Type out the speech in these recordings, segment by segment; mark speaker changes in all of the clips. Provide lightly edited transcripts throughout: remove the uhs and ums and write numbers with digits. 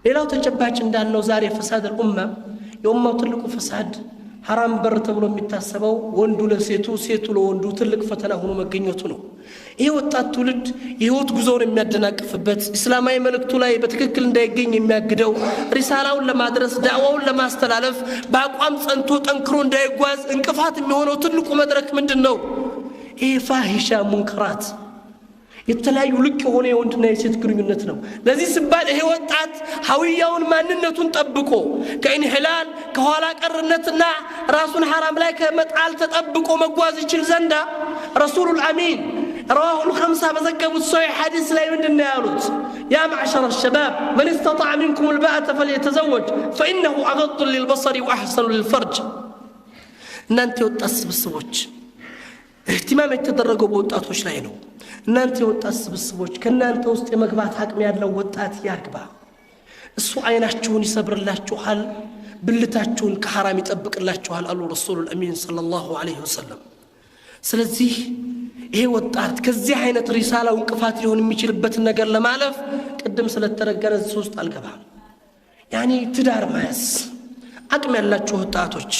Speaker 1: ሌላው ተጨባጭ እንዳልነው ዛሬ ፈሳድ الامه የኡማው ትልቁ ፈሳድ حرام በር ተብሎ የሚታሰበው ወንዱ ለሴቱ ሴቱ ለወንዱ ትልቅ ፈተና ሆኖ መገኘቱ ነው። ይሄ ወጣት ትውልድ የህይወት ጉዞውን የሚያደናቅፍበት እስላማዊ መልእክቱ ላይ በትክክል እንዳይገኝ የሚያግደው ሪሳላውን ለማድረስ ዳዕዋውን ለማስተላለፍ በአቋም ጸንቶ ጠንክሮ እንዳይጓዝ እንቅፋት የሚሆነው ትልቁ መድረክ ምንድነው? ይሄ ፋሂሻ ሙንከራት የተለያዩ ልቅ የሆነ የወንድና የሴት ግንኙነት ነው። ለዚህ ሲባል ይሄ ወጣት ሐዊያውን ማንነቱን ጠብቆ ከኢንህላል ከኋላ ቀርነትና ራሱን حرام ላይ ከመጣል ተጠብቆ መጓዝ ይችል ዘንዳ ረሱሉል አሚን رواه الخمسة بذكروا الصحيح حديث لا يمدن يالوت يا معشر الشباب من استطاع منكم الباءة فليتزوج فإنه أغض للبصر وأحسن للفرج. እናንተ ወጣት ስብስቦች اهتمام የተደረገው በወጣቶች ላይ ነው። እናንተ ወጣት ስብስቦች ከናንተ ውስጥ የመግባት አቅም ያለው ወጣት ያግባ። እሱ አይናችሁን ይሰብርላችኋል፣ ብልታችሁን ከሐራም ይጠብቅላችኋል አሉ ረሱሉል አሚን ሰለላሁ ዐለይሂ ወሰለም። ስለዚህ ይሄ ወጣት ከዚህ አይነት ሪሳላው እንቅፋት ሊሆን የሚችልበት ነገር ለማለፍ ቅድም ስለተረገረ ውስጥ አልገባም። ያኒ ትዳር ማያስ አቅም ያላችሁ ወጣቶች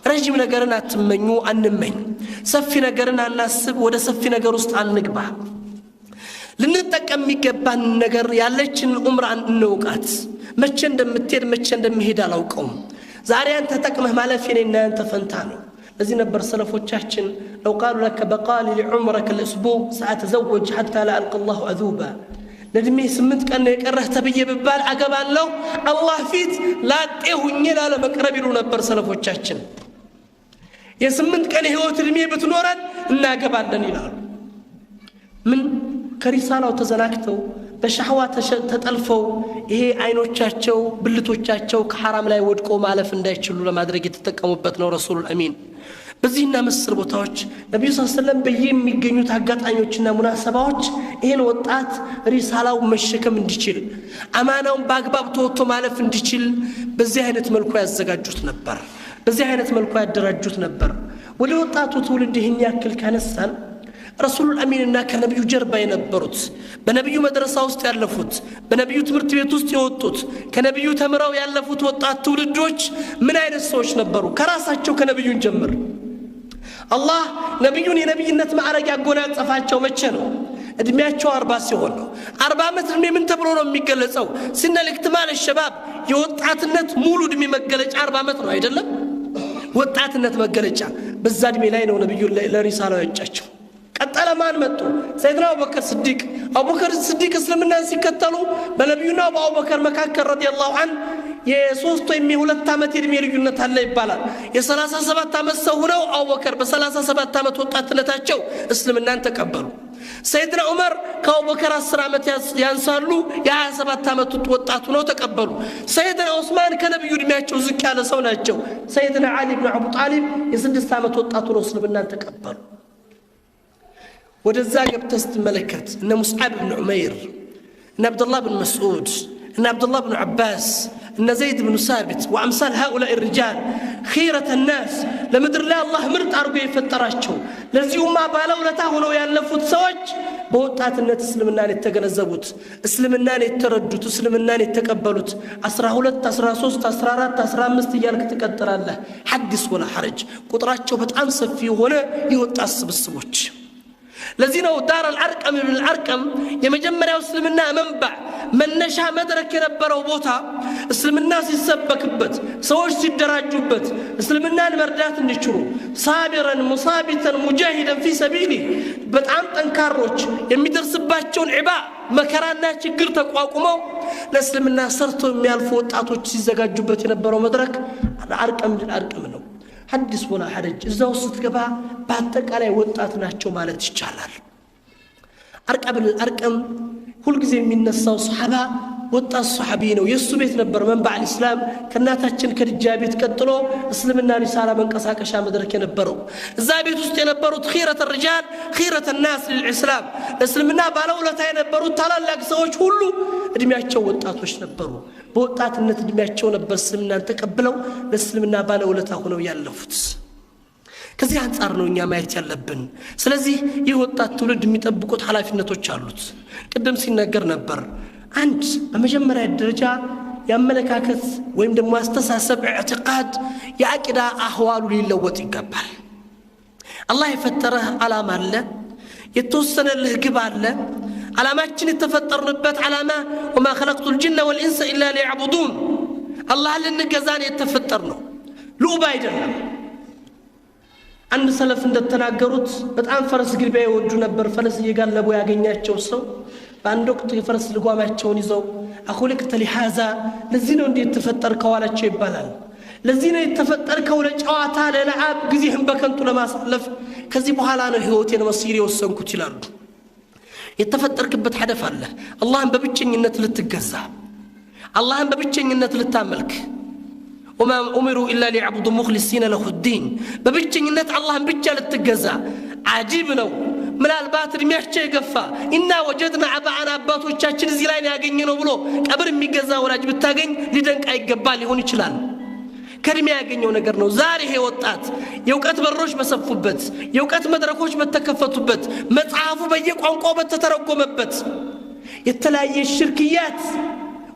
Speaker 1: ረጅም ነገርን አትመኙ፣ አንመኝ። ሰፊ ነገርን አናስብ፣ ወደ ሰፊ ነገር ውስጥ አንግባ። ልንጠቀም የሚገባን ነገር ያለችን ዑምራን እንውቃት። መቼ እንደምትሄድ መቼ እንደምሄድ አላውቀውም። ዛሬ አንተ ተጠቅመህ ማለፍ የኔና ያንተ ፈንታ ነው። ለዚህ ነበር ሰለፎቻችን لو قالوا لك بقال لعمرك الاسبوع ساتزوج حتى لا القى الله عذوبا ለድሜ 8 ቀን የቀረህ ተብዬ ብባል አገባለሁ አላህ ፊት ላጤሁኝ ላለ መቅረብ ይሉ ነበር ሰለፎቻችን። የ8 ቀን ህይወት እድሜ ብትኖረን እናገባለን ይላሉ። ምን ከሪሳላው ተዘናክተው በሻህዋ ተጠልፈው ይሄ አይኖቻቸው ብልቶቻቸው ከሐራም ላይ ወድቆ ማለፍ እንዳይችሉ ለማድረግ የተጠቀሙበት ነው ረሱሉል አሚን። በዚህና መሰል ቦታዎች ነብዩ ሰለላሁ ዐለይሂ ወሰለም በየሚገኙት አጋጣሚዎችና ሙናሰባዎች ይሄን ወጣት ሪሳላው መሸከም እንዲችል አማናውን በአግባብ ተወጥቶ ማለፍ እንዲችል በዚህ አይነት መልኩ ያዘጋጁት ነበር፣ በዚህ አይነት መልኩ ያደራጁት ነበር። ወደ ወጣቱ ትውልድ ይሄን ያክል ካነሳን ረሱሉል አሚንና ከነብዩ ጀርባ የነበሩት በነብዩ መድረሳ ውስጥ ያለፉት በነብዩ ትምህርት ቤት ውስጥ የወጡት ከነብዩ ተምረው ያለፉት ወጣት ትውልዶች ምን አይነት ሰዎች ነበሩ? ከራሳቸው ከነብዩን ጀምር አላህ ነብዩን የነብይነት ማዕረግ ያጎናጸፋቸው መቼ ነው? እድሜያቸው 40 ሲሆን ነው። 40 ዓመት እድሜ ምን ተብሎ ነው የሚገለጸው? ሲነል ኢክትማል الشباب የወጣትነት ሙሉ እድሜ መገለጫ 40 ዓመት ነው አይደለም? ወጣትነት መገለጫ በዛ እድሜ ላይ ነው ነብዩ ለሪሳላው ያጫቸው። ቀጠለ ማን መጡ? ሰይድና አቡበከር ስዲቅ። አቡበከር ስዲቅ እስልምናን ሲከተሉ በነብዩና በአቡበከር መካከል ረዲየላሁ ዐንሁ የሶስት ወይም የሁለት ዓመት የእድሜ ልዩነት አለ ይባላል። የ37 ዓመት ሰው ሆነው አቡበከር በ37 ዓመት ወጣትነታቸው እስልምናን ተቀበሉ። ሰይድና ዑመር ከአቡበከር 10 ዓመት ያንሳሉ፣ የ27 ዓመት ወጣት ሆነው ተቀበሉ። ሰይድና ዑስማን ከነብዩ እድሜያቸው ዝቅ ያለ ሰው ናቸው። ሰይድና አሊ ኢብኑ አቡ ጣሊብ የ6 ዓመት ወጣት ሆነው እስልምናን ተቀበሉ። ወደዛ ገብተህ ስትመለከት እነ ሙስዓብ ብን ዑመይር እነ አብዱላህ ብን መስዑድ እነ አብዱላህ ብን ዓባስ እነ ዘይድ ብን ሳቢት ወአምሳል هؤلاء الرجال خيرة الناس ለምድር ላይ አላህ ምርጥ አድርጎ የፈጠራቸው ለዚሁማ ባለውለታ ሆነው ያለፉት ሰዎች በወጣትነት እስልምናን የተገነዘቡት እስልምናን የተረዱት እስልምናን የተቀበሉት 12 13 14 15 እያልክ ትቀጥላለህ። ሐዲስ ወላ ሐረጅ ቁጥራቸው በጣም ሰፊ የሆነ የወጣት ስብስቦች። ለዚህ ነው ዳር አልአርቀም ኢብኑ አልአርቀም የመጀመሪያው እስልምና መንባዕ መነሻ መድረክ የነበረው ቦታ እስልምና ሲሰበክበት ሰዎች ሲደራጁበት እስልምናን መርዳት እንዲችሉ ሳቢረን ሙሳቢተን ሙጃሂደን ፊ ሰቢሊ በጣም ጠንካሮች የሚደርስባቸውን ዒባ መከራና ችግር ተቋቁመው ለእስልምና ሰርተው የሚያልፉ ወጣቶች ሲዘጋጁበት የነበረው መድረክ አልአርቀም ነው። ሐዲስ ወላ ሐረጅ እዛው ስትገባ በአጠቃላይ ወጣት ናቸው ማለት ይቻላል። አርቀም ሁሉ ጊዜ የሚነሳው ሱሐባ ወጣት ሱሐቢ ነው። የሱ ቤት ነበር መንባዕ الاسلام ከናታችን ከድጃ ቤት ቀጥሎ እስልምና ሪሳላ መንቀሳቀሻ መድረክ የነበረው። እዛ ቤት ውስጥ የነበሩት خيرة الرجال خيرة الناس للاسلام እስልምና ባለውለታ የነበሩት ታላላቅ ሰዎች ሁሉ እድሜያቸው ወጣቶች ነበሩ። በወጣትነት እድሜያቸው ነበር እስልምናን ተቀብለው ለእስልምና ባለውለታ ሆነው ያለፉት። ከዚህ አንፃር ነው እኛ ማየት ያለብን። ስለዚህ ይህ ወጣት ትውልድ የሚጠብቁት ኃላፊነቶች አሉት። ቅድም ሲነገር ነበር አንድ በመጀመሪያ ደረጃ ያመለካከት ወይም ደግሞ አስተሳሰብ ኢዕቲቃድ የአቂዳ አህዋሉ ሊለወጥ ይገባል አላህ የፈጠረህ ዓላማ አለ የተወሰነልህ ግብ አለ ዓላማችን የተፈጠርንበት ዓላማ وما خلقت الجن والانس الا ليعبدون አላህ ልንገዛን የተፈጠርነው ሉባ አይደለም አንድ ሰለፍ እንደተናገሩት በጣም ፈረስ ግልቢያ ይወዱ ነበር ፈረስ እየጋለቡ ያገኛቸው ሰው በአንድ ወቅት የፈረስ ልጓማቸውን ይዘው አኹልቅተ ሊሃዛ ለዚህ ነው እንዴ የተፈጠርከው አላቸው ይባላል ለዚህ ነው የተፈጠርከው ለጨዋታ ለለዓብ ጊዜህን በከንቱ ለማሳለፍ ከዚህ በኋላ ነው ህይወቴን መስይር የወሰንኩት ይላሉ የተፈጠርክበት ሐደፍ አለ አላህን በብቸኝነት ልትገዛ አላህን በብቸኝነት ልታመልክ وما أمروا إلا ليعبدوا مخلصين له الدين ببجنينت الله بيجا للتجزا عجيبنا من البات الميحشة يقفا إنا وجدنا عبانا أباتوቻችን እዚህ ላይ ያገኘነው ብሎ ቀብር የሚገዛ ወላጅ ብታገኝ ሊደንቅ አይገባል ሊሆን ይችላል ከርሚ ያገኘው ነገር ነው ዛሬ ይሄ ወጣት የውቀት በሮች በሰፉበት የውቀት መድረኮች በተከፈቱበት መጽሐፉ በየቋንቋው በተተረጎመበት የተለያየ ሽርክያት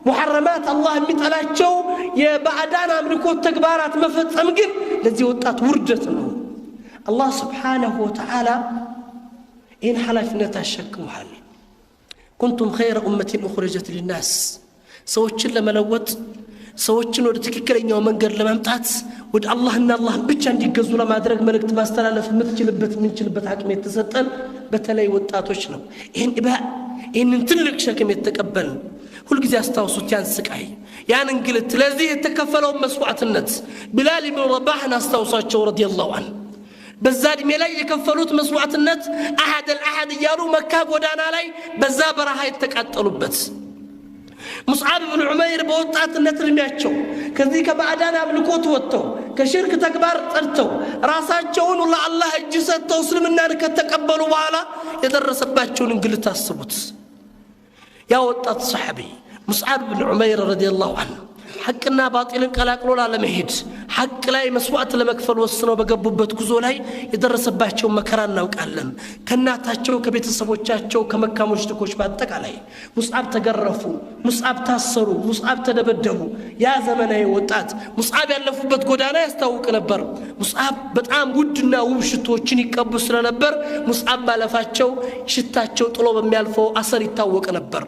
Speaker 1: محرمات الله የሚጠላቸው የባዕዳን አምልኮት ተግባራት መፈጸም ግን ለዚህ ወጣት ውርደት ነው አላህ Subhanahu Wa Ta'ala إن حلفنا تشكوهال كنتم خير أمة أخرجت للناس سوتشن لملوت سوتشن ወደ ትክክለኛው መንገድ ለማምጣት ወደ አላህና አላህ ብቻ እንዲገዙ ለማድረግ መልእክት ማስተላለፍ ምንችልበት አቅም የተሰጠን በተለይ ወጣቶች ነው ይሄን ትልቅ ሸክም የተቀበል ሁሉ ጊዜ አስተዋውሱት ያን ስቃይ ያን እንግልት ለዚህ የተከፈለው መስዋዕትነት ቢላል ኢብኑ ረባህ አስተዋውሳቸው ረዲየላሁ ዐንሁ በዛ እድሜ ላይ የከፈሉት መስዋዕትነት አሐድ እያሉ መካ ጎዳና ላይ በዛ በረሃ የተቃጠሉበት ሙስዓብ ኢብኑ ዑመይር በወጣትነት እድሜያቸው ከዚህ ከባዕዳን አምልኮት ወጥተው ከሽርክ ተግባር ጠርተው ራሳቸውን ለአላህ እጅ ሰጥተው እስልምናን ከተቀበሉ በኋላ የደረሰባቸውን እንግልት አስቡት يا وطات صحابي مصعب بن عمير رضي الله عنه حقنا باطل قلاقلو لا لمهد حق لاي مسوات لمكفل وسنو በገቡበት ጉዞ ላይ የደረሰባቸው መከራ እናውቃለን ከናታቸው ከቤተሰቦቻቸው ከመካ ሙሽሪኮች ባጠቃላይ ሙስዓብ ተገረፉ ሙስዓብ ታሰሩ ሙስዓብ ተደበደቡ ያ ዘመናዊ ወጣት ሙስዓብ ያለፉበት ጎዳና ያስታውቅ ነበር ሙስዓብ በጣም ውድና ውብ ሽቶችን ይቀቡ ስለነበር ሙስዓብ ባለፋቸው ሽታቸው ጥሎ በሚያልፈው አሰር ይታወቅ ነበር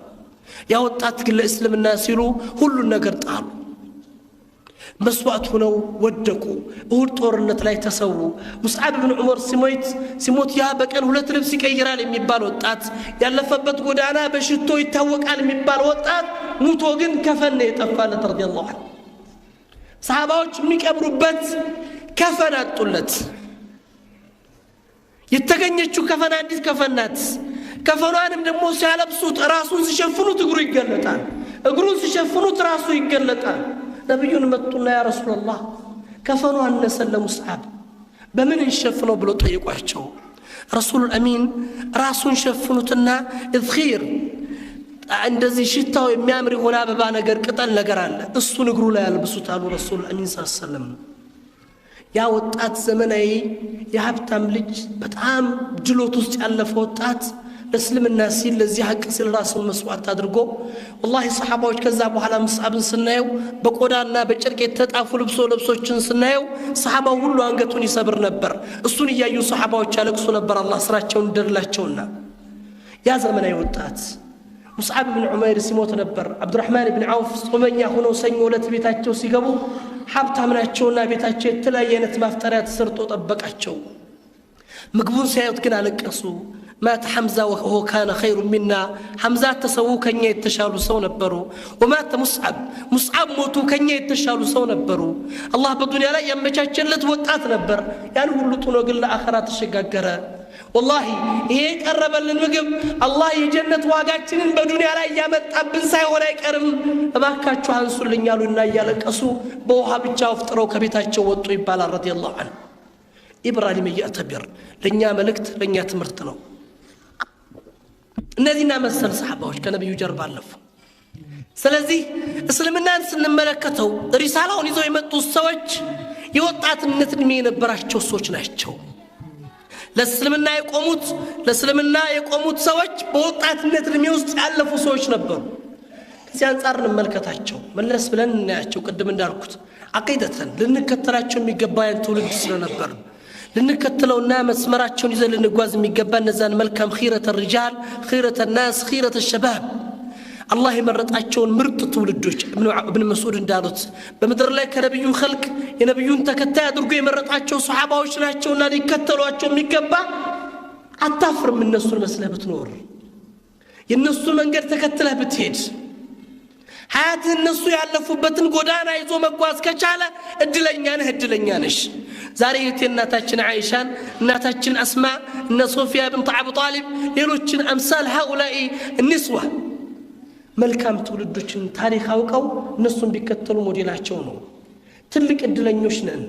Speaker 1: ያ ወጣት ግን ለእስልምና ሲሉ ሁሉ ነገር ጣሉ መስዋዕት ሆነው ወደቁ እሁድ ጦርነት ላይ ተሰዉ ሙስዓብ ኢብኑ ዑመር ሲሞት ያ በቀን ሁለት ልብስ ይቀይራል የሚባል ወጣት ያለፈበት ጎዳና በሽቶ ይታወቃል የሚባል ወጣት ሙቶ ግን ከፈን የጠፋለት ረዲየላሁ ዐንሁ ሰሃባዎች የሚቀብሩበት ከፈን አጡለት የተገኘችው ከፈን አዲስ ከፈናት ከፈኗንም ደግሞ ሲያለብሱት ራሱን ሲሸፍኑት እግሩ ይገለጣል እግሩን ሲሸፍኑት ራሱ ይገለጣል ነብዩን መጡና ያ ረሱላህ ከፈኑ አነሰለ ሙስዓብ በምን እንሸፍነው ብሎ ጠይቋቸው ረሱል አሚን ራሱን ሸፍኑትና እዝኺር እንደዚህ ሽታው የሚያምር ሆነ አበባ ነገር ቅጠል ነገር አለ እሱን እግሩ ላይ ያልብሱት አሉ ረሱል አሚን ሰለላሁ ያ ወጣት ዘመናዊ የሀብታም ልጅ በጣም ድሎት ውስጥ ያለፈ ወጣት ለእስልምና ሲል ለዚህ ሐቅ ሲል ራሱን መስዋዕት አድርጎ والله ሰሃባዎች ከዛ በኋላ ሙስዓብን ስናየው በቆዳና በጨርቅ የተጣፉ ልብሶችን ስናየው ሰሃባው ሁሉ አንገቱን ይሰብር ነበር እሱን ያዩ ሰሃባዎች ያለቅሱ ነበር አላህ ስራቸውን እንደላቸውና ያ ዘመናዊ ወጣት ሙስዓብ ኢብኑ ዑመይር ሲሞት ነበር አብዱራህማን ኢብኑ አውፍ ጾመኛ ሆነው ሰኞ ዕለት ቤታቸው ሲገቡ ሀብታም ናቸውና ቤታቸው የተለያየ አይነት ማፍጠሪያ ተሰርቶ ጠበቃቸው ምግቡን ሲያዩት ግን አለቀሱ مات حمزة وهو كان خير منا حمزة تسووا كنيا يتشالوا سو نبروا ومات مصعب موتوا كنيا يتشالوا سو نبروا الله بالدنيا لا يمشاچن لتوقات نبر يعني ሁሉ ጥሎ ግን ለአኺራት ተሸጋገረ والله ይሄ ቀረበልን ምግብ አላህ የጀነት ዋጋችንን በዱንያ ላይ ያመጣብን ሳይሆን አይቀርም እባካችሁ አንሱልኝ አሉና ያለቀሱ በውሃ ብቻ አፍጥረው ከቤታቸው ወጡ ይባላል ረዲየላሁ ዐንሁ ኢብራሂም ያተብር ለኛ መልእክት ለኛ ትምህርት ነው እነዚህና መሰል ሰሃባዎች ከነብዩ ጀርባ አለፉ ስለዚህ እስልምናን ስንመለከተው ሪሳላውን ይዘው የመጡ ሰዎች የወጣትነት እድሜ የነበራቸው ሰዎች ናቸው ለእስልምና የቆሙት ሰዎች በወጣትነት እድሜ ውስጥ ያለፉ ሰዎች ነበሩ ከዚህ አንፃር እንመልከታቸው መለስ ብለን እናያቸው ቅድም እንዳልኩት አቂደተን ልንከተላቸው የሚገባ ያን ትውልድ ስለነበር ልንከተለውና መስመራቸውን ይዘን ልንጓዝ የሚገባ እነዛን መልካም ኺረተ الرجال ኺረተ الناس ኺረተ الشباب አላህ የመረጣቸውን ምርጥ ትውልዶች ኢብኑ መስዑድ እንዳሉት በመድር ላይ ከነብዩ ኸልቅ የነብዩን ተከታይ አድርጎ የመረጣቸው ሱሐባዎች ናቸውና ሊከተሏቸው የሚገባ አታፍርም እነሱን መስለህ ብትኖር የነሱን መንገድ ተከትለህ ብትሄድ ሐያት እነሱ ያለፉበትን ጎዳና ይዞ መጓዝ ከቻለ እድለኛ ነሽ ዛሬ እናታችን አይሻን እናታችን አስማ እነ ሶፊያ ቢንት አቡ ጣሊብ ሌሎችን አምሳል هؤلاء النسوة መልካም ትውልዶችን ታሪክ አውቀው እነሱን ቢከተሉ ሞዴላቸው ነው ትልቅ እድለኞች ነን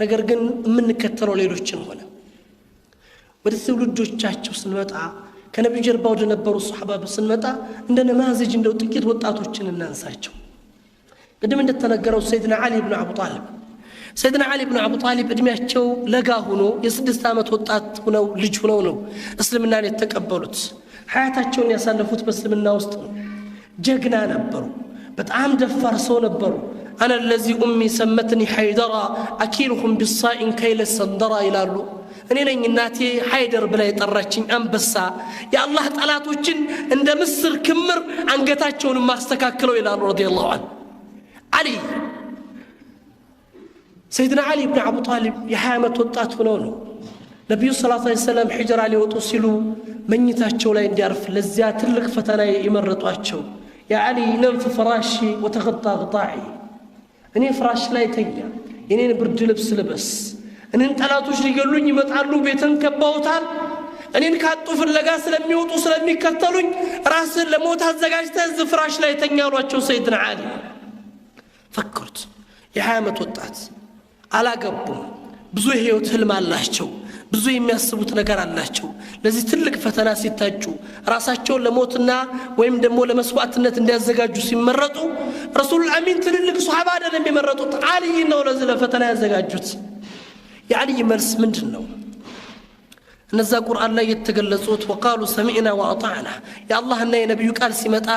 Speaker 1: ነገር ግን የምንከተለው ሌሎችን ሆነ ወደ ትውልዶቻቸው ስንመጣ ከነብዩ ጀርባ ወደ ነበሩ ሱሐባ ስንመጣ እንደ ነማዝጅ እንደው ጥቂት ወጣቶችን እናንሳቸው ቅድም እንደተነገረው ሰይድና አሊ ኢብኑ አቡ ጣሊብ እድሜያቸው ለጋ ሆኖ የ6 ዓመት ወጣት ሆነው ልጅ ሆነው ነው እስልምናን የተቀበሉት ሐያታቸውን ያሳለፉት በእስልምና ውስጥ ነው ጀግና ነበሩ በጣም ደፋር ሰው ነበሩ انا الذي امي سمتني حيدرا اكيلهم بالصائن كيل السندرا ይላሉ እኔ ነኝ እናቴ ሃይደር ብላ የጠራችኝ አንበሳ የአላህ ጠላቶችን እንደ ምስር ክምር አንገታቸውን ማስተካከለው ይላሉ ረዲየላሁ ዐንሁ አሊ ሰይድና አሊ ኢብኑ አቡ ጣሊብ የ20 ዓመት ወጣት ሆነው ነው ነብዩ ሰለላሁ ዐለይሂ ወሰለም ሂጅራ ሊወጡ ሲሉ መኝታቸው ላይ እንዲያርፍ ለዚያ ትልቅ ፈተና ይመረጧቸው ያ አሊ ነም في فراشي وتغطى غطاعي እኔ ፍራሽ ላይ ተኛ የኔን ብርድ ልብስ ልበስ እኔን ጠላቶች ሊገሉኝ ይመጣሉ ቤተን ከበውታል እኔን ካጡ ፍለጋ ስለሚወጡ ስለሚከተሉኝ ራስን ለሞት አዘጋጅተህ ፍራሽ ላይ ተኛ አሏቸው ሰይድና አሊ ፈከሩት የ20 ዓመት ወጣት አላገቡም ብዙ ህይወት ህልም አላቸው ብዙ የሚያስቡት ነገር አላቸው ለዚህ ትልቅ ፈተና ሲታጩ ራሳቸውን ለሞትና ወይም ደግሞ ለመስዋዕትነት እንዲያዘጋጁ ሲመረጡ ረሱል አሚን ትልልቅ ሱሐባ አይደለም የመረጡት አሊ ነው ለዚህ ለፈተና ያዘጋጁት የአሊ መልስ ምንድነው እነዛ ቁርአን ላይ የተገለጹት وقالوا سمعنا واطعنا يا الله እና የነብዩ ቃል ሲመጣ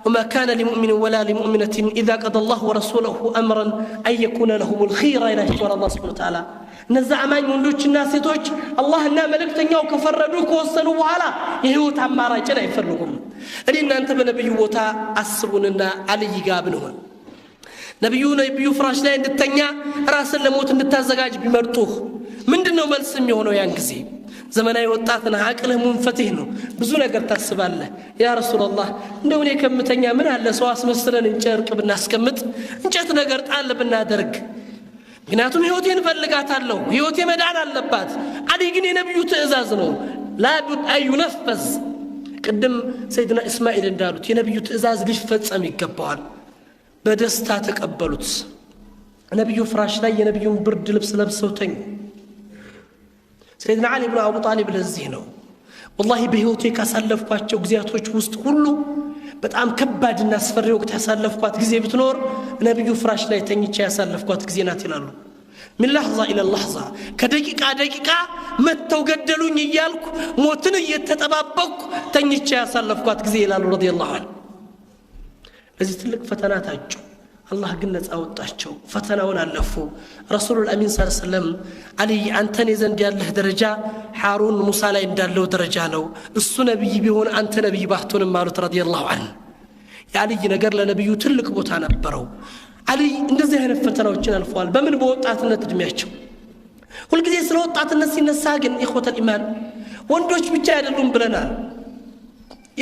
Speaker 1: وما كان لمؤمن ولا لمؤمنة اذا قضى الله ورسوله امرا ان يكون لهم الخيره الى الله سبحانه وتعالى እነዛ አማኝ ወንዶችና ሴቶች አላህና መልእክተኛው ከፈረዱ ከወሰኑ በኋላ የህይወት አማራጭን አይፈልጉም እናንተ በነብዩ ቦታ አስቡንና አልይ ጋር ብንሆን ነብዩ ፍራሽ ላይ እንድተኛ ራስን ለሞት እንድታዘጋጅ ቢመርጡህ ምንድነው መልስ የሚሆነው ያን ጊዜ ዘመናዊ ወጣትና አቅልህ ሙንፈትህ ነው ብዙ ነገር ታስባለህ ያ ረሱላህ እንደው እኔ ከምተኛ ምን አለ ሰው አስመስለን እንጨርቅ ብናስቀምጥ እንጨት ነገር ጣል ብናደርግ ምክንያቱም ህይወቴን ፈልጋታለሁ ህይወቴ መዳን አለባት አሊ ግን የነብዩ ትእዛዝ ነው ላቡድ አይነፈዝ ቅድም ሰይድና እስማኤል እንዳሉት የነብዩ ትእዛዝ ሊፈጸም ይገባዋል በደስታ ተቀበሉት ነብዩ ፍራሽ ላይ የነብዩን ብርድ ልብስ ለብሰው ተኙ ሰይድና አሊ ኢብኑ አቡ ጣሊብ ለዚህ ነው والله በህይወቴ ካሳለፍኳቸው ግዚያቶች ውስጥ ሁሉ በጣም ከባድና አስፈሪ ወቅት ያሳለፍኳት ጊዜ ብትኖር ነብዩ ፍራሽ ላይ ተኝቼ ያሳለፍኳት ጊዜ ናት ይላሉ من لحظه الى لحظه ከደቂቃ መተው ገደሉኝ እያልኩ ሞትን እየተጠባበቅኩ ተኝቼ ያሳለፍኳት ጊዜ ይላሉ ረዲየላሁ ዐንሁ ለዚህ ትልቅ ፈተና ታጩ አላህ ግን ነፃ ወጣቸው ፈተናውን አለፉ ረሱሉል አሚን ሰለላሁ ዐለይሂ ወሰለም አሊ አንተን ዘንድ ያለህ ደረጃ ሃሩን ሙሳ ላይ እንዳለው ደረጃ ነው እሱ ነብይ ቢሆን አንተ ነብይ ባትሆንም ማለት ረዲየላሁ ዐንሁ የአሊ ነገር ለነብዩ ትልቅ ቦታ ነበረው አሊ እንደዚህ አይነት ፈተናዎችን አልፈዋል በምን በወጣትነት እድሜያቸው ሁሉ ጊዜ ስለ ወጣትነት ሲነሳ ግን ኢኽወተል ኢማን ወንዶች ብቻ አይደሉም ብለናል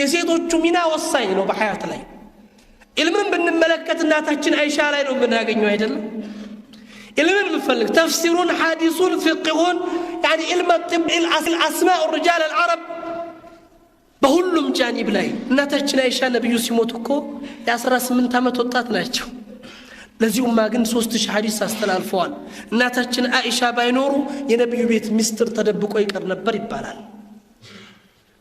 Speaker 1: የሴቶቹ ሚና ወሳኝ ነው በሐያት ላይ ኢልምን ብንመለከት እናታችን አይሻ ላይ ነው የምናገኘው አይደለም ኢልምን ብንፈልግ ተፍሲሩን ሐዲሱን ፍቅሁን يعني علم الطب الاسماء الرجال العرب በሁሉም ጃኒብ ላይ እናታችን አይሻ ነብዩ ሲሞቱ እኮ የ18 ዓመት ወጣት ናቸው ለዚሁማ ግን 3000 ሐዲስ አስተላልፈዋል እናታችን አይሻ ባይኖሩ የነብዩ ቤት ሚስጥር ተደብቆ ይቀር ነበር ይባላል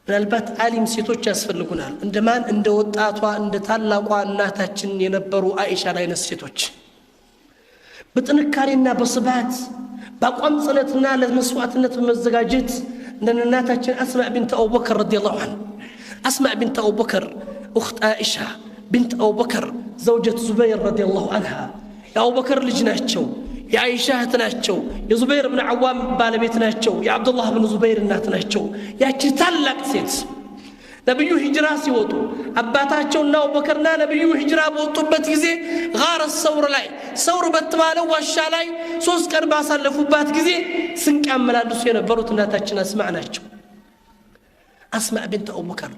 Speaker 1: ምናልባት አሊም ሴቶች ያስፈልጉናል እንደማን እንደ ወጣቷ እንደ ታላቋ እናታችን የነበሩ አይሻ ላይ ሴቶች በጥንካሬና በስባት በአቋም ጽናትና ለመስዋዕትነት በመዘጋጀት እንደ እናታችን አስማዕ ቢንት አቡበከር ረዲየላሁ ዐንሃ አስማዕ ቢንት አቡበከር اخت عائشه بنت أبو بكر زوجة زبير رضي الله عنها يا أبو بكر لجناتشو يا عائشة تناتشو يا زبير بن عوام بالبيت ناتشو يا عبد الله بن زبير ناتشو يا تشتلك سيت نبيو هجرة سيوتو أباتاتشو ناو بكرنا نبيو هجرة بوطبت جزي غار الثور لاي ثور بتمالو والشالاي سوس كان باسلفو بات جزي سنك أملادو سينا بروت ناتاتشنا سمعناتشو أسمع بنت أبو بكر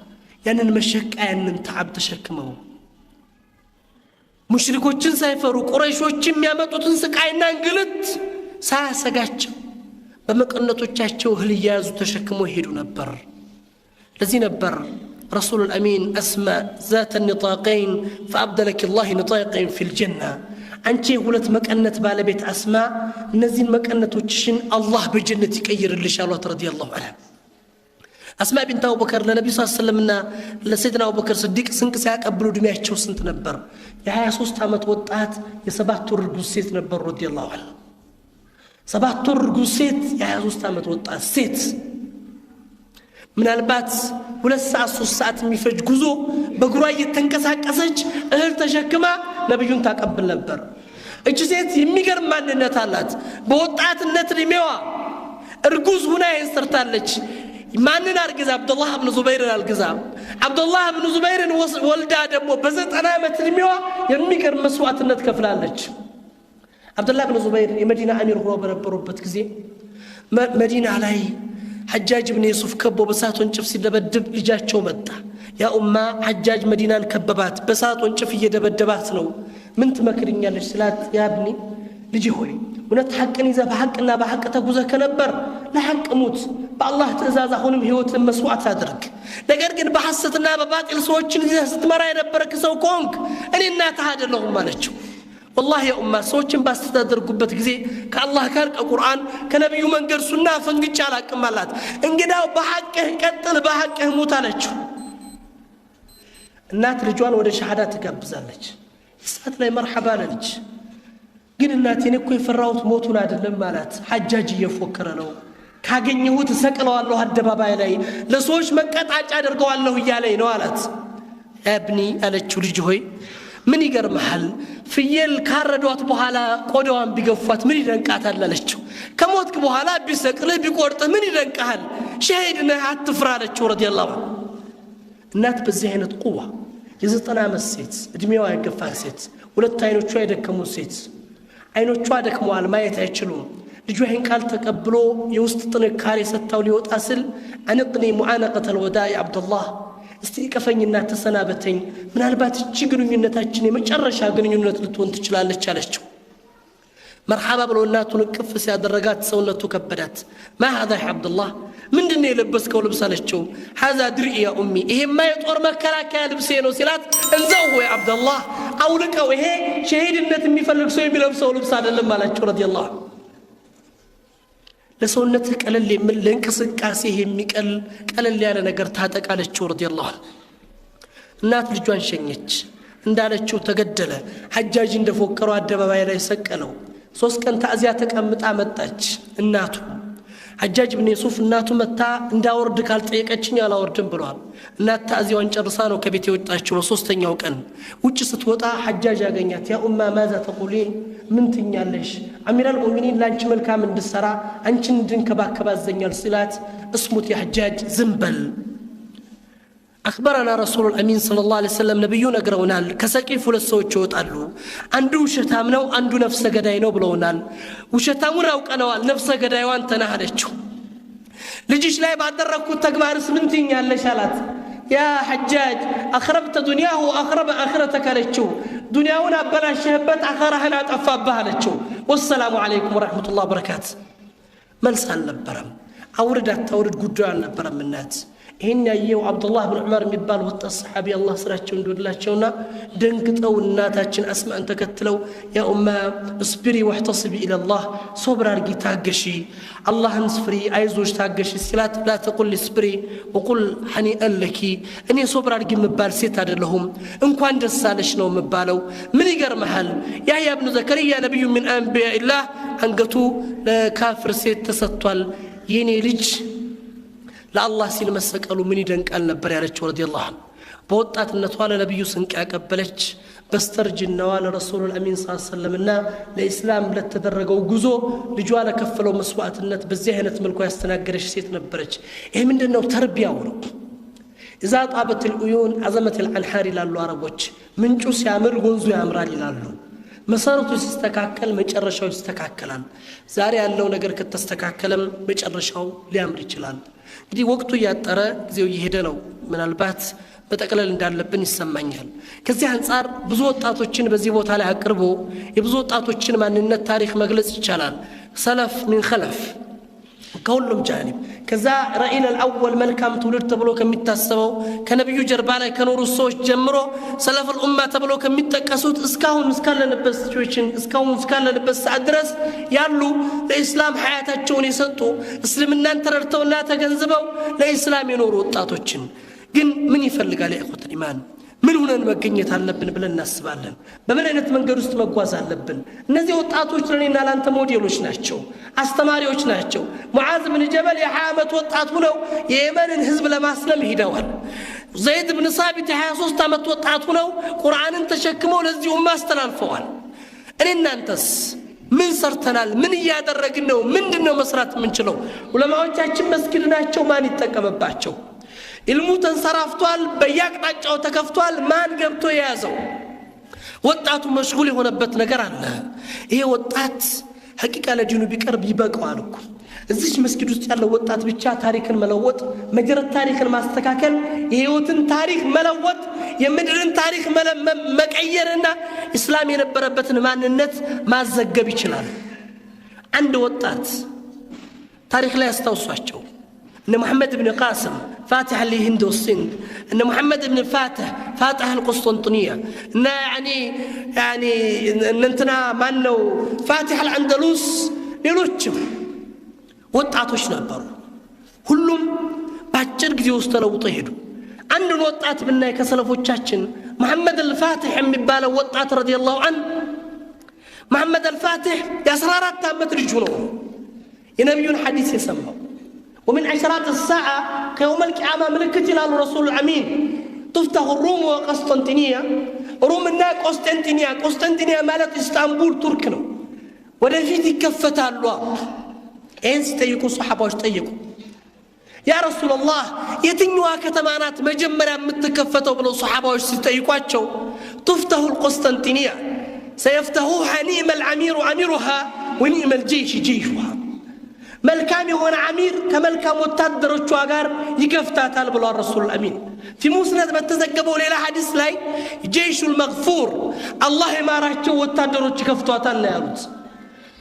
Speaker 1: يعني المشك أن نتعب تشكمه ሙሽሪኮችን ሳይፈሩ ቁረይሾችም ያመጡትን ስቃይና እንግልት ሳያሰጋቸው በመቀነቶቻቸው እህል ያዙ ተሸክመው ሄዱ ነበር ለዚህ ነበር رسول الأمين أسماء ذات النطاقين فأبدلك الله نطاقين في الجنة أنت ሁለት መቀነት ባለቤት أسماء እነዚህን መቀነቶችሽን አላህ በጀነት ይቀይርልሽ አሏት رضي الله عنها أسماء بنت أبو بكر للنبي صلى الله عليه وسلم لسيدنا أبو بكر صديق سنك سيقبلوا دمياچو سنت نبر يا 23 ዓመት ወጣት የ7 ወር እርጉዝ ሴት ነበር رضي الله عنه 7 ወር እርጉዝ ሴት የ23 ዓመት ወጣት ሴት ምናልባት 2 ሰዓት 3 ሰዓት የሚፈጅ ጉዞ በእግሯ እየተንቀሳቀሰች እህል ተሸክማ ነብዩን ታቀብል ነበር እቺ ሴት የሚገርም ማንነት አላት በወጣትነት እድሜዋ እርጉዝ ሆና ይሰርታለች ማንን አርግዛ አብዱላህ ኢብኑ ዙበይርን አልግዛ አብዱላህ ኢብኑ ዙበይርን ወልዳ ደግሞ በ90 ዓመት እድሜዋ የሚገርም መስዋዕትነት ከፍላለች አብዱላህ ኢብኑ ዙበይር የመዲና አሚር ሆኖ በነበሩበት ጊዜ መዲና ላይ ሐጃጅ ኢብኑ ዩሱፍ ከቦ በሳት ወንጭፍ ሲደበድብ ልጃቸው መጣ ያ ኡማ ሐጃጅ መዲናን ከበባት በሳት ወንጭፍ እየደበደባት ነው ምን ትመክርኛለሽ ስላት ያ ኢብኒ ልጅ ሆይ ወነት ሐቅን ይዘህ በሐቅና በሐቅ ተጉዘህ ከነበር ለሐቅ ሙት በአላህ ትእዛዝ አሁንም ህይወትን መስዋዕት አድርግ ነገር ግን በሐሰትና በባጢል ሰዎችን ይዘህ ስትመራ የነበርክ ሰው ኮንክ እኔና ተሃደለሁም ማለችው والله يا أمة ሰዎችን ባስተዳደርኩበት ጊዜ ከአላህ ጋር ከቁርአን ከነብዩ መንገድ ሱና ፈንግጫ አላቅም አላት እንግዳው በሐቅህ ቀጥል በሐቅህ ሙት አለችው እናት ልጇን ወደ ሸሃዳ ተጋብዛለች ሰዓት ላይ መርሐባ አለች ግን እናቴን እኮ የፈራሁት ሞቱን አይደለም ማለት ሐጃጅ እየፎከረ ነው ካገኘሁት ሰቅለዋለሁ አደባባይ ላይ ለሰዎች መቀጣጫ አድርገዋለሁ እያለኝ ነው አላት አብኒ አለችው ልጅ ሆይ ምን ይገርምሃል ፍየል ካረዷት በኋላ ቆዳዋን ቢገፏት ምን ይደንቃታል አለችው ከሞትክ በኋላ ቢሰቅልህ ቢቆርጥህ ምን ይደንቃል ሸሂድ ነህ አትፍራ አለችው رضي الله عنه እናት በዚህ አይነት ቁዋ የ90 ዓመት ሴት እድሜዋ ያገፋ ሴት ሁለት አይኖቿ የደከሙ ሴት አይኖቿ ደክመዋል ማየት አይችሉም ልጇ ይህን ቃል ተቀብሎ የውስጥ ጥንካሬ ሰጣው ሊወጣ ስል አንቅኒ ሙዓነቀተ الوداع عبد الله እስቲ ከፈኝና ተሰናበተኝ ምናልባት እቺ ግንኙነታችን የመጨረሻ ግንኙነት ልትሆን ትችላለች አለችው مرحبا ብሎ እናቱን ቅፍ ሲያደረጋት ሰውነቱ ከበዳት ما هذا يا عبد الله ምንድነው የለበስከው ልብስ አለችው هذا درعي يا امي ይሄማ የጦር መከላከያ ልብሴ ነው ሲላት እንዛው يا عبد الله አውልቀው ይሄ ሸሂድነት የሚፈልግ ሰው የሚለብሰው ልብስ አይደለም አለችው رضي الله ለሰውነት ቀለል የሚል ለእንቅስቃሴ የሚቀል ቀለል ያለ ነገር ታጠቃለችው رضي الله እናት ልጇን ሸኘች እንዳለችው ተገደለ ሐጃጅ እንደፎከረው አደባባይ ላይ ሰቀለው 3 ቀን ታዚያ ተቀምጣ መጣች እናቱ ሐጃጅ ኢብኑ ዩሱፍ እናቱ መታ እንዳወርድ ካልጠየቀችኝ አላወርድም ብሏል እናት ታዚያውን ጨርሳ ነው ከቤት የወጣችው በሶስተኛው ቀን ውጭ ስትወጣ ሐጃጅ ያገኛት ያ ኡማ ماذا تقولين ምን ትኛለሽ አሚር አልሙእሚኒን ላንቺ መልካም እንድሰራ አንቺን እንድንከባከብ አዘኛል ሲላት እስሙት ያ ሐጃጅ ዝምበል أخبرنا رسول الأمين صلى الله عليه وسلم نبيون أقرونال كسقيف للسوء يوطالو عنده شتام نو عنده نفس قداي نو بلونال وشتامون أو كانوال نفس قداي وانتنا هدشو لجيش لا يبعد الركو تقبار سمنتين يا اللي يا حجاج أخربت دنياه وأخرب آخرتك لتشو دنياونا بلا شهبت آخرها لا تأفابها لتشو والسلام عليكم ورحمة الله وبركاته من سأل لبرم أوردت تورد قدران لبرم من الناس إن يو عبد الله بن عمر مبال والصحابي الله سراتشو ندولاتشونا دنقطو الناتاتشن أسماء أنت كتلو يا أمة اصبري واحتصبي إلى الله صبر أرقي تاقشي الله انصفري عايزوش تاقشي سلات لا تقول لي اصبري وقل حنيئا لك أني صبر أرقي مبال سيتاد لهم إن كان دسالشنو مبالو من يقر محل يا ابن زكريا نبي من أنبياء الله أنقطو لكافر سيت تسطوال يني لج لا الله سيل مسكلو من يدنك النبر يا رجل رضي الله عنه በወጣትነቷ ለነብዩ ስንቅ ያቀበለች በስተርጅናዋ ለረሱሉል አሚን ሰለላሁ ዐለይሂ ወሰለምና ለኢስላም ለተደረገው ጉዞ ልጇ ለከፈለው መስዋዕትነት በዚህ አይነት መልኩ ያስተናገደች ሴት ነበረች። ይሄ ምንድነው? ተርቢያው ነው። ኢዛ ጣበቱል ኡዩን አዘመቱል አንሃር ይላሉ አረቦች። ምንጩ ሲያምር ወንዙ ያምራል ይላሉ። መሰረቱ ሲስተካከል መጨረሻው ይስተካከላል። ዛሬ ያለው ነገር ከተስተካከለም መጨረሻው ሊያምር ይችላል። እንግዲህ ወቅቱ ያጠረ ጊዜው እየሄደ ነው። ምናልባት በጠቅለል እንዳለብን ይሰማኛል። ከዚህ አንፃር ብዙ ወጣቶችን በዚህ ቦታ ላይ አቅርቦ የብዙ ወጣቶችን ማንነት ታሪክ መግለጽ ይቻላል። ሰለፍ ምን ኸለፍ ከሁሉም ጃኒብ ከዛ ረኢል الأول መልካም ትውልድ ተብሎ ከሚታሰበው ከነብዩ ጀርባ ላይ ከኖሩ ሰዎች ጀምሮ ሰለፍ الأمة ተብሎ ከሚጠቀሱት እስካሁን እስካለንበት ሲቹዌሽን እስካሁን እስካለንበት ሰዓት ድረስ ያሉ ለኢስላም ሐያታቸውን የሰጡ እስልምናን ተረድተውና ተገንዝበው ለኢስላም የኖሩ ወጣቶችን ግን ምን ይፈልጋል? የእኹት ኢማን ምን ሆነን መገኘት አለብን ብለን እናስባለን? በምን አይነት መንገድ ውስጥ መጓዝ አለብን? እነዚህ ወጣቶች ለኔና ላንተ ሞዴሎች ናቸው፣ አስተማሪዎች ናቸው። ሙዓዝ ብን ጀበል የ20 ወጣት ሆነው የየመንን ህዝብ ለማስለም ሄደዋል። ዘይድ ብን ሳቢት የ23 ዓመት ወጣት ሆነው ቁርአንን ተሸክመው ለዚህ ኡማ አስተላልፈዋል። እኔ እናንተስ ምን ሰርተናል? ምን እያደረግን ነው? ምንድነው መስራት የምንችለው? ዑለማዎቻችን መስጊድ ናቸው፣ ማን ይጠቀምባቸው? ኢልሙ ተንሰራፍቷል፣ በያቅጣጫው ተከፍቷል። ማን ገብቶ የያዘው? ወጣቱ መሽጉል የሆነበት ነገር አለ። ይሄ ወጣት ሐቂቃ ለዲኑ ቢቀርብ ይበቃዋል እኮ። እዚህ መስጊድ ውስጥ ያለው ወጣት ብቻ ታሪክን መለወጥ፣ መጀረት ታሪክን ማስተካከል፣ የህይወትን ታሪክ መለወጥ፣ የምድርን ታሪክ መቀየርና እስላም የነበረበትን ማንነት ማዘገብ ይችላል። አንድ ወጣት ታሪክ ላይ ያስታውሷቸው ان محمد بن قاسم فاتح الهند والصين، ان محمد بن فاتح فاتح القسطنطينيه، ان يعني ان انتنا مانو فاتح الاندلس ሌሎችም ወጣቶች ነበሩ። ሁሉም ባጭር ጊዜ ውስጥ ተለውጠው ሄዱ። አንድ ወጣት ብናይ ከሰለፎቻችን محمد الفاتح የሚባለው ወጣት رضي الله عنه محمد الفاتح የ14 ዓመት ልጅ ነው የነብዩን ሐዲስ የሰማው። ومن عشرات الساعة كيوم القيامة ملكت إلى الرسول الأمين تفتح الروم وقسطنطينية. روم النا قسطنطينية مالت إسطنبول تركنا ودفيت كفة الله. إين ستيقوا صحابة واشتيقوا يا رسول الله يتنوا كتمانات مجمرة متكفتوا بلو صحابة واشتيقوا تفتح القسطنطينية سيفتحوها نعم العمير أميرها ونعم الجيش جيشها. ملكام يكون عمير كملكام وتدرج وعار يكفتاتال بلو الرسول الأمين. في مسند بتزجبوا ليلة حديث لاي جيش المغفور الله ما راحتوا وتدرج يكفتاتال ليالوت.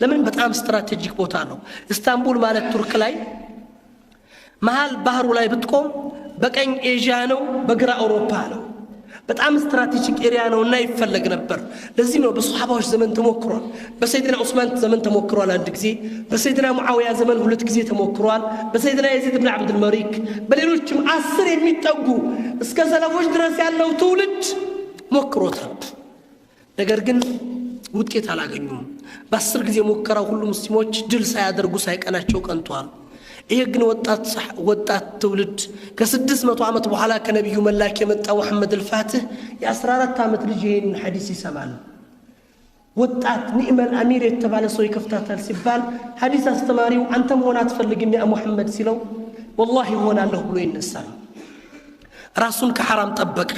Speaker 1: لمن بتعام استراتيجيك بوتانو اسطنبول مالت ترك لاي مهال بحر لاي بتقوم بقين ايجانو بقرا اوروبانو በጣም ስትራቴጂክ ኤሪያ ነውና ይፈልግ ነበር። ለዚህ ነው በሱሐባዎች ዘመን ተሞክሯል። በሰይድና ዑስማን ዘመን ተሞክሯል አንድ ጊዜ፣ በሰይድና ሙአዊያ ዘመን ሁለት ጊዜ ተሞክሯል፣ በሰይድና የዚድ ኢብኑ አብዱል መሊክ በሌሎችም 10 የሚጠጉ እስከ ሰለፎች ድረስ ያለው ትውልድ ሞክሮታል። ነገር ግን ውጤት አላገኙም። በ10 ጊዜ ሙከራ ሁሉ ሙስሊሞች ድል ሳያደርጉ ሳይቀናቸው ቀንቷል። ይሄ ግን ወጣት ትውልድ ከ600 ዓመት በኋላ ከነብዩ መላክ የመጣው መሐመድ الفاتح የ14 ዓመት ልጅ ይሄን ሐዲስ ይሰማል። ወጣት ንዕመል አሚር የተባለ ሰው ይከፍታታል ሲባል ሐዲስ አስተማሪው አንተ መሆን አትፈልግም ያ ሙሐመድ ሲለው والله ሆናለሁ ብሎ ይነሳል። ራሱን ከሐራም ጠበቀ፣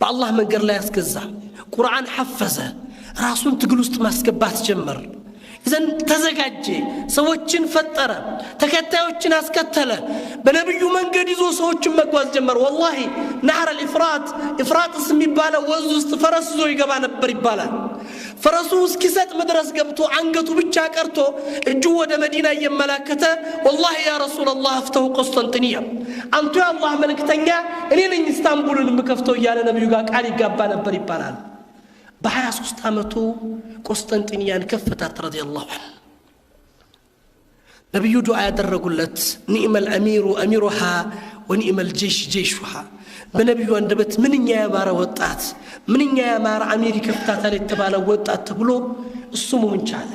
Speaker 1: በአላህ መንገድ ላይ ያስገዛ፣ ቁርአን ሐፈዘ፣ ራሱን ትግል ውስጥ ማስገባት ጀመረ። إذن تزكاج سوتشين فترة تكتاوتشين أسكتله بنبيو من قد يزو سوتشين مقواز جمر. والله نهر الإفراط اسمي بالا وزوست فرس زوي قبانا بريبالا فرسوس كسات مدرس قبتو عنقتو بتشاكرتو الجوة مدينة يملاكته. والله يا رسول الله افتهو قسطنطينية أنتو يا الله ملك تنيا إنين اسطنبول المكفتو يالا نبيو قاك علي قبانا بريبالا. ب23 ዓመቱ ቆስጠንጢንያን ከፈታት رضي الله عنه። ነብዩ ዱዓ ያደረጉለት نعم الأمير أميرها ونعم الجيش جيشها። በነብዩ አንደበት ምንኛ ያማረ ወጣት ምንኛ ያማረ አሚር ከፈታታል የተባለ ወጣት ተብሎ እሱ መሆን ቻለ።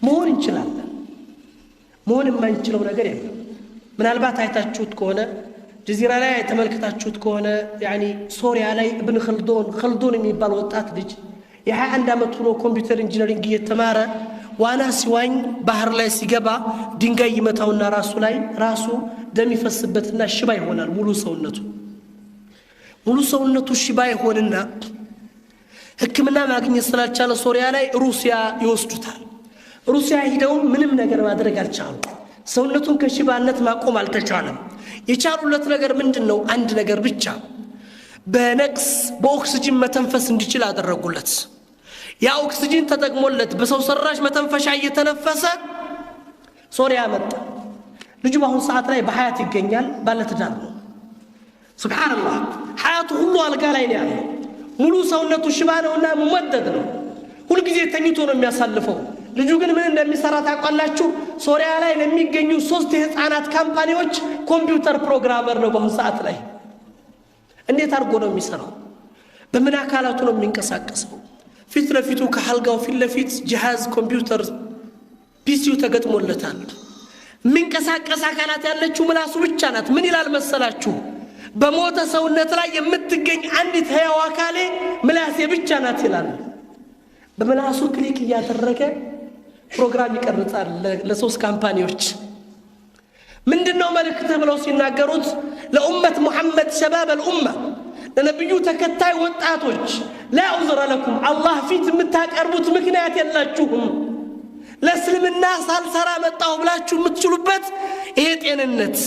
Speaker 1: መሆን እንችላለን። መሆን የማንችለው ነገር የለም። ምናልባት አይታችሁት ከሆነ ጀዚራ ላይ ተመልክታችሁት ከሆነ ያኒ ሶሪያ ላይ ኢብን ኸልዱን የሚባል ወጣት ልጅ የ21 ዓመት ሆኖ ኮምፒውተር ኢንጂነሪንግ እየተማረ ዋና ሲዋኝ ባህር ላይ ሲገባ ድንጋይ ይመታውና ራሱ ደም ይፈስበትና ሽባ ይሆናል። ሙሉ ሰውነቱ ሽባ ይሆንና ሕክምና ማግኘት ስላልቻለ ሶሪያ ላይ ሩሲያ ይወስዱታል። ሩሲያ ሄደው ምንም ነገር ማድረግ አልቻሉ። ሰውነቱን ከሽባነት ማቆም አልተቻለም። የቻሉለት ነገር ምንድነው? አንድ ነገር ብቻ፣ በነቅስ በኦክሲጅን መተንፈስ እንዲችል አደረጉለት። ያ ኦክሲጅን ተጠቅሞለት በሰው ሰራሽ መተንፈሻ እየተነፈሰ ሶሪያ መጣ። ልጁ በአሁኑ ሰዓት ላይ በሐያት ይገኛል። ባለትዳር ነው። ሱብሃንአላህ ሐያቱ ሁሉ አልጋ ላይ ነው ያለው። ሙሉ ሰውነቱ ሽባ ነውና ሙመደድ ነው። ሁሉ ጊዜ ተኝቶ ነው የሚያሳልፈው። ልጁ ግን ምን እንደሚሰራ ታውቃላችሁ? ሶሪያ ላይ ለሚገኙ 3 የህፃናት ካምፓኒዎች ኮምፒውተር ፕሮግራመር ነው። በአሁኑ ሰዓት ላይ እንዴት አድርጎ ነው የሚሰራው? በምን አካላቱ ነው የሚንቀሳቀሰው? ፊት ለፊቱ ከሐልጋው ፊት ለፊት ጂሃዝ ኮምፒውተር ፒሲው ተገጥሞለታል። የሚንቀሳቀስ አካላት ያለችው ምላሱ ብቻ ናት። ምን ይላል መሰላችሁ? በሞተ ሰውነት ላይ የምትገኝ አንዲት ህያው አካሌ ምላሴ ብቻ ናት ይላል። በምላሱ ክሊክ እያደረገ ፕሮግራም ይቀርጻል ለ3 ካምፓኒዎች። ምንድነው መልእክት ብለው ሲናገሩት? ለኡመት ሙሐመድ ሸባብ الامه ለነብዩ ተከታይ ወጣቶች لا عذر لكم الله ፊት የምታቀርቡት ምክንያት የላችሁም። ለእስልምና ሳልሰራ መጣሁ ብላችሁ የምትችሉበት ይሄ ጤንነት፣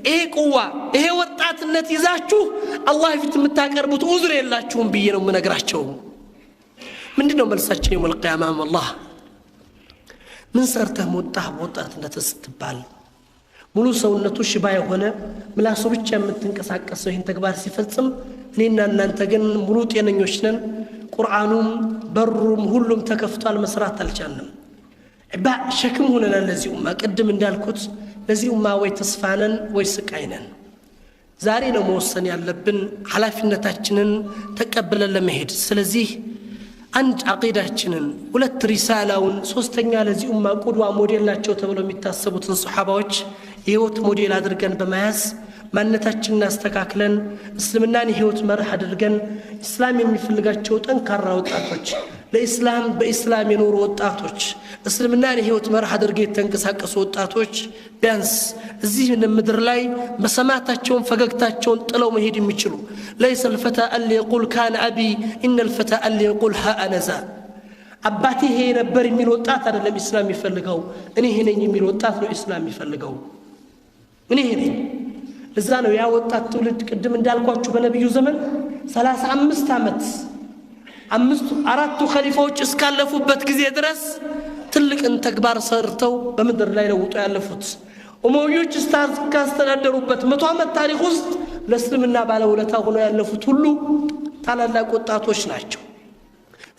Speaker 1: ይሄ ቁዋ፣ ይሄ ወጣትነት ይዛችሁ አላህ ፊት የምታቀርቡት ዑዝር የላችሁም ብዬ ነው የምነግራቸው። ምንድነው መልሳችን? የውመል ቂያማ አላህ ምን ሰርተህ ወጣህ በወጣትነት ስትባል ሙሉ ሰውነቱ ሽባ የሆነ ምላሱ ብቻ የምትንቀሳቀሰው ይህን ተግባር ሲፈጽም እኔና እናንተ ግን ሙሉ ጤነኞች ነን። ቁርአኑም በሩም ሁሉም ተከፍቷል። መስራት አልቻልንም። ሸክም ሆነናል ለዚህ ኡማ። ቅድም እንዳልኩት ለዚህ ኡማ ወይ ተስፋ ነን ወይ ስቃይ ነን። ዛሬ ነው መወሰን ያለብን ኃላፊነታችንን ተቀብለን ለመሄድ። ስለዚህ አንድ አቂዳችንን፣ 2 ሪሳላውን፣ 3ኛ ለዚህ ኡማ ቁድዋ ሞዴል ናቸው ተብለው የሚታሰቡትን ሱሐባዎች የህይወት ሞዴል አድርገን በመያዝ ማንነታችንን አስተካክለን እስልምናን የህይወት መርህ አድርገን እስላም የሚፈልጋቸው ጠንካራ ወጣቶች፣ ለእስላም በእስላም የኖሩ ወጣቶች፣ እስልምናን የህይወት መርህ አድርገው የተንቀሳቀሱ ወጣቶች ቢያንስ እዚህ ምድር ላይ በሰማታቸውን ፈገግታቸውን ጥለው መሄድ የሚችሉ ليس الفتى اللي يقول كان أبي إن الفتى اللي يقول ها أنا ذا አባቴ ይሄ ነበር የሚል ወጣት አይደለም እስላም ይፈልገው። እኔ ይሄ ነኝ የሚል ወጣት ነው እስላም ይፈልገው። እኔ ይሄ ነኝ። ለዛ ነው ያ ወጣት ትውልድ ቅድም እንዳልኳችሁ በነብዩ ዘመን 35 ዓመት 4ቱ ኸሊፋዎች እስካለፉበት ጊዜ ድረስ ትልቅን ተግባር ሰርተው በመድር ላይ ለውጦ ያለፉት ኡመዮች እስካስተዳደሩበት 100 ዓመት ታሪክ ውስጥ ለእስልምና ባለውለታ ሆነው ያለፉት ሁሉ ታላላቅ ወጣቶች ናቸው።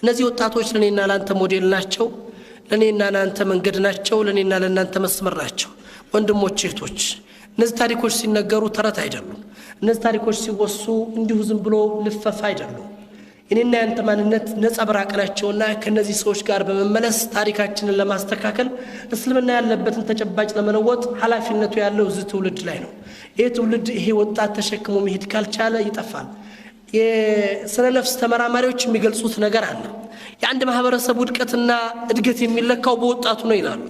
Speaker 1: እነዚህ ወጣቶች ለኔና ላንተ ሞዴል ናቸው። ለኔና ላንተ መንገድ ናቸው። ለኔና ለናንተ መስመር ናቸው። ወንድሞች እህቶች፣ እነዚህ ታሪኮች ሲነገሩ ተረት አይደሉም። እነዚህ ታሪኮች ሲወሱ እንዲሁ ዝም ብሎ ልፈፋ አይደሉም። እኔና ያንተ ማንነት ነጸብራቅ ናቸውና ከነዚህ ሰዎች ጋር በመመለስ ታሪካችንን ለማስተካከል እስልምና ያለበትን ተጨባጭ ለመለወጥ ኃላፊነቱ ያለው እዚህ ትውልድ ላይ ነው። ይሄ ትውልድ ይሄ ወጣት ተሸክሞ መሄድ ካልቻለ ይጠፋል። የስነ ነፍስ ተመራማሪዎች የሚገልጹት ነገር አለ። የአንድ ማህበረሰብ ውድቀትና እድገት የሚለካው በወጣቱ ነው ይላሉ።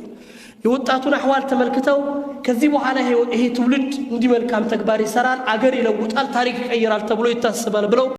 Speaker 1: የወጣቱን አህዋል ተመልክተው ከዚህ በኋላ ይሄ ትውልድ እንዲህ መልካም ተግባር ይሰራል፣ አገር ይለውጣል፣ ታሪክ ይቀይራል ተብሎ ይታሰባል ብለው